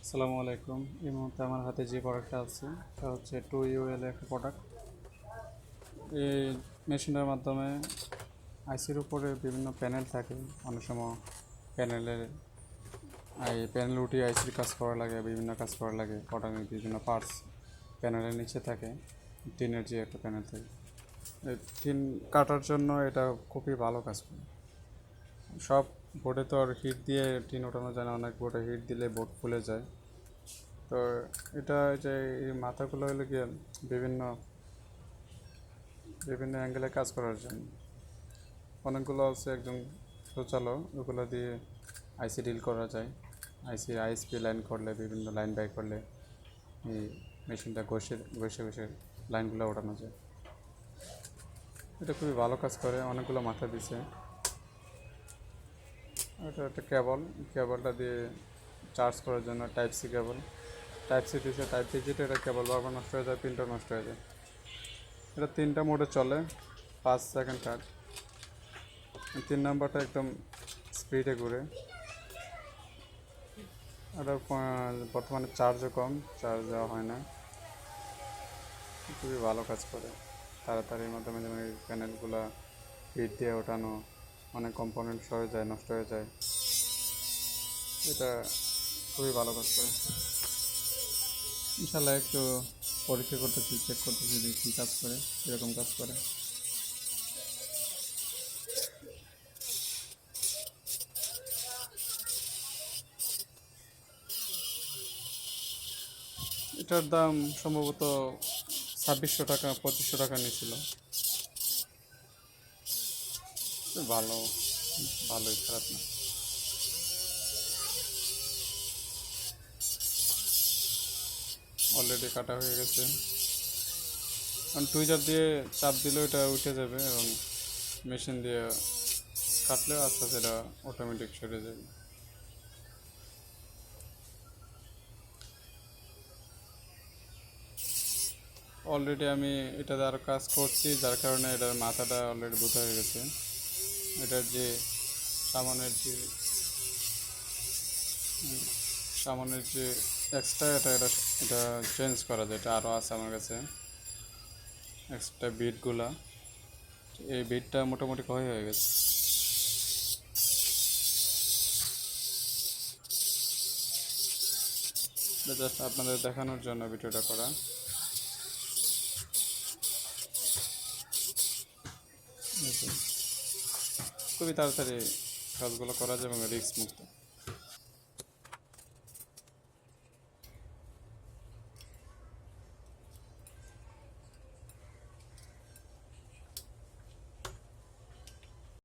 আসসালামু আলাইকুম। এই মুহূর্তে আমার হাতে যে প্রোডাক্টটা আছে তা হচ্ছে 2UL একটা প্রোডাক্ট। এই মেশিনের মাধ্যমে আইসির উপরে বিভিন্ন প্যানেল থাকে, অনেক সময় প্যানেলের প্যানেল উঠিয়ে আইসির কাজ করা লাগে, বিভিন্ন কাজ করা লাগে। প্রোডাক্টের বিভিন্ন পার্টস প্যানেলের নিচে থাকে, টিনের যে একটা প্যানেল থাকে। এই টিন কাটার জন্য এটা খুবই ভালো কাজ করে। সব বোর্ডে তো আর হিট দিয়ে টিন ওঠানো যায় না, অনেক বোর্ডে হিট দিলে বোর্ড ফুলে যায়। তো এটা যে এই মাথাগুলো হলো গিয়ে বিভিন্ন বিভিন্ন অ্যাঙ্গেলে কাজ করার জন্য অনেকগুলো আছে একদম শৌচালো, ওগুলো দিয়ে আইসি ডিল করা যায়। আইএসপি লাইন করলে, বিভিন্ন লাইন বাই করলে এই মেশিনটা ঘষে ঘষে ঘষে লাইনগুলো ওঠানো যায়। এটা খুবই ভালো কাজ করে, অনেকগুলো মাথা দিছে। এটা একটা কেবলটা দিয়ে চার্জ করার জন্য টাইপ সি দিয়েছে। টাইপ সি যেটা এটা কেবল বারবার নষ্ট হয়ে যায়, প্রিন্টার নষ্ট হয়ে যায়। এটা 3টা মোডে চলে, 5 সেকেন্ড কাট। 3 নাম্বারটা একদম স্পিডে ঘুরে। এটা বর্তমানে চার্জও কম, চার্জ দেওয়া হয় না। খুবই ভালো কাজ করে, তাড়াতাড়ির মাধ্যমে। যেমন এই প্যানেলগুলো হিট দিয়ে ওঠানো, অনেক কম্পোনেন্ট সরে যায়, নষ্ট হয়ে যায়। এটা খুবই ভালো কাজ করে। ইনশাল্লাহ একটু পরীক্ষা করতেছি, চেক করতেছি যে কী কাজ করে, কীরকম কাজ করে। এটার দাম সম্ভবত 2600 টাকা 2500 টাকা নিয়েছিল। ভালো, ভালোই, খারাপ না। অলরেডি কাটা হয়ে গেছে, কারণ টুইজার দিয়ে চাপ দিলেও এটা উঠে যাবে, এবং মেশিন দিয়ে কাটলেও আস্তে আস্তে এটা অটোমেটিক সরে যাবে। অলরেডি আমি এটাতে আরও কাজ করছি, যার কারণে এটার মাথাটা অলরেডি বোঝা হয়ে গেছে। এটার যে সামনের যে সামনের যে এক্সট্রা এটা এটা এটা চেঞ্জ করা যায়। এটা আরও আছে আমার কাছে এক্সট্রা বিটগুলা। এই বিটটা মোটামুটি হয়ে গেছে। জাস্ট আপনাদের দেখানোর জন্য ভিডিওটা করা। খুবই তাড়াতাড়ি কাজগুলো করা যায় এবং রিস্ক মুক্ত।